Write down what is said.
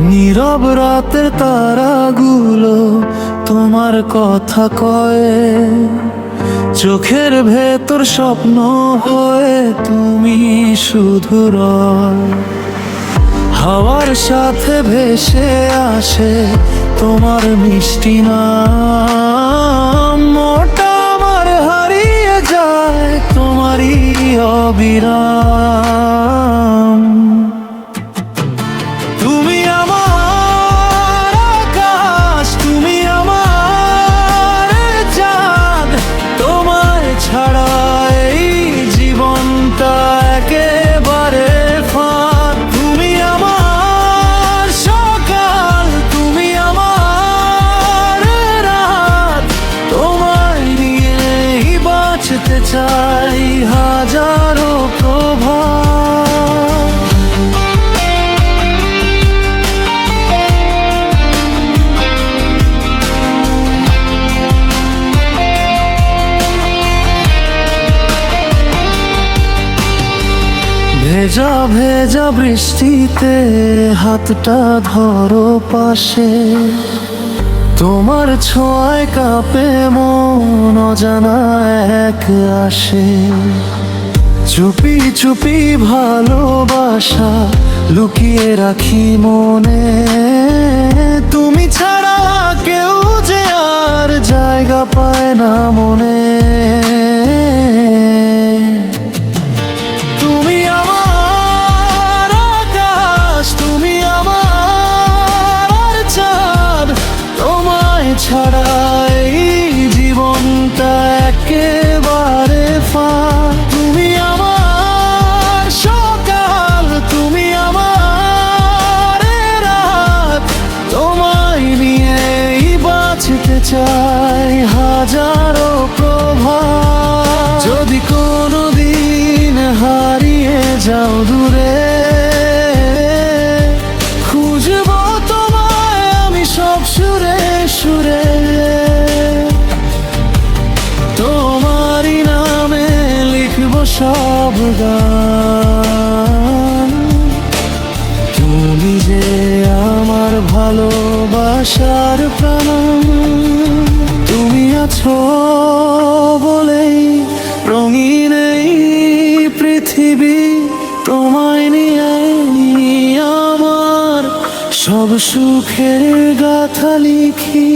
নীরব রাতের তারাগুলো তোমার কথা কয়ে, চোখের ভেতর স্বপ্ন হয়ে তুমি শুধু রয়। হাওয়ার সাথে ভেসে আসে তোমার মিষ্টি নাম, মোটা আমার হারিয়ে যায় তোমারই অবিরাম। তুমি আমার আকাশ, তুমি আমার চাঁদ, তোমার ছাড়া এই জীবনটা একেবারে ফাঁদ। তুমি আমার সকাল, তুমি আমার রাত, তোমায় নিয়েই বাঁচতে চাই হাজারো প্রভাত। ভেজা ভেজা বৃষ্টিতে হাতটা ধরো পাশে, তোমার ছোঁয়ায় কাঁপে মন অজানা এক আসে। চুপি চুপি ভালোবাসা লুকিয়ে রাখি মনে, তুমি ছাড়া কেউ যে আর জায়গা পায় না মনে। তুমি আমার আকাশ, তুমি আমার চাঁদ, তোমায় ছাড়া এই জীবনটা একেবারে ফাঁদ। তুমি আমার সকাল, তুমি আমার রাত, তোমায় নিয়েই বাঁচতে চাই হাজারো প্রভাত। যদি কোনোদিন হারিয়ে যাও দূরে, খুঁজবো তোমায় আমি সব সুরে সুরে। তোমারই নামে লিখবো সব গান, তুমি যে আমার ভালোবাসার প্রাণ। তুমি আছো বলেই রঙিন এই পৃথিবী, তোমায় নিয়ে আমার সব সুখের গাথা লিখি।